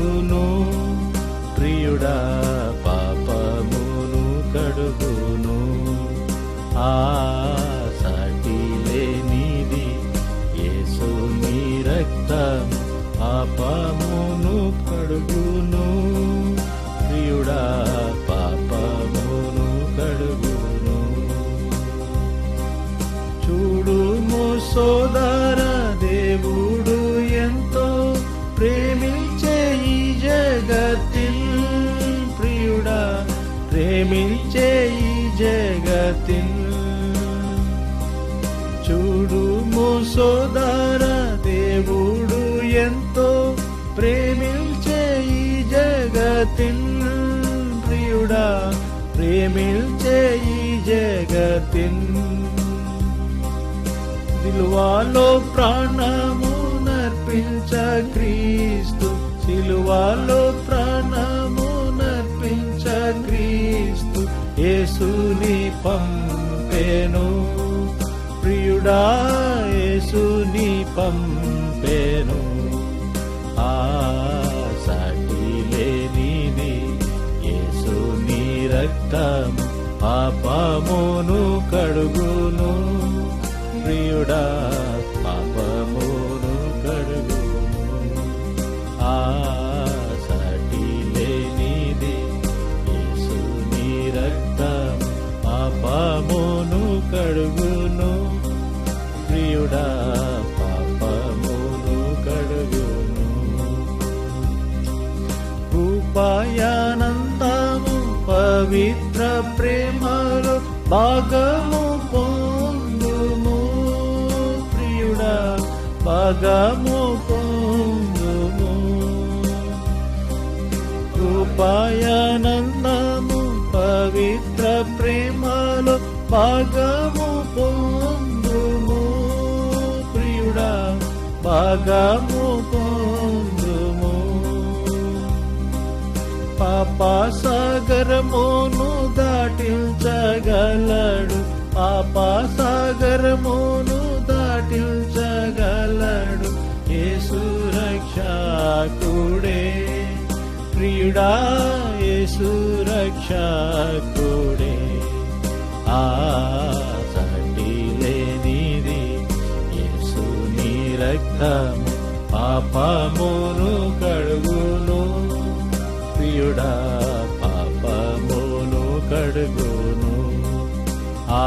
కడుగును, ప్రియుడా పాపమును కడుగును. ఆ సాటి లేనిది యేసుని రక్తం పాపమును కడుగును, ప్రియుడా పాపమును కడుగును. చూడుము సోదర, దేవుడు ఎంతో ప్రేమించే ఈ జగతిల్, ప్రియుడా ప్రేమించే ఈ జగతిల్. చూడుము సోదర, దేవుడు ఎంతో ప్రేమించే ఈ జగతిల్, ప్రియుడా ప్రేమించే ఈ జగతిల్. సిలువలో ప్రాణము నర్పించ క్రీస్తు, సిలువలో ప్రాణము నర్పించ క్రీస్తు యేసుని పంపెను, ప్రియుడా యేసుని పంపెను. ఆ సాటి లేనిది యేసుని రక్తం పాపమును కడుగును, ప్రియుడా పాపమును కడుగును. ఆ సాటి లేనిది యేసుని రక్తం పాపమును కడుగును, ప్రియుడా పాపమును కడుగును. కృపయానందము పవిత్ర ప్రేమలో భాగము పొందుము, ప్రియుడా భాగము పొందుము. కృపయానందము పవిత్ర ప్రేమలో భాగము పొందుము, ప్రియుడా భాగము పొందుము. పాపసాగరమును దాటించగలడు, పాపసాగరమును దాటించగలడు యేసు రక్షకుడే, ప్రియుడా యేసు రక్షకుడే. ఆ సాటి లేనిది యేసుని రక్తము పాపమును కడుగును, ప్రియుడా పాపమును కడుగును. ఆ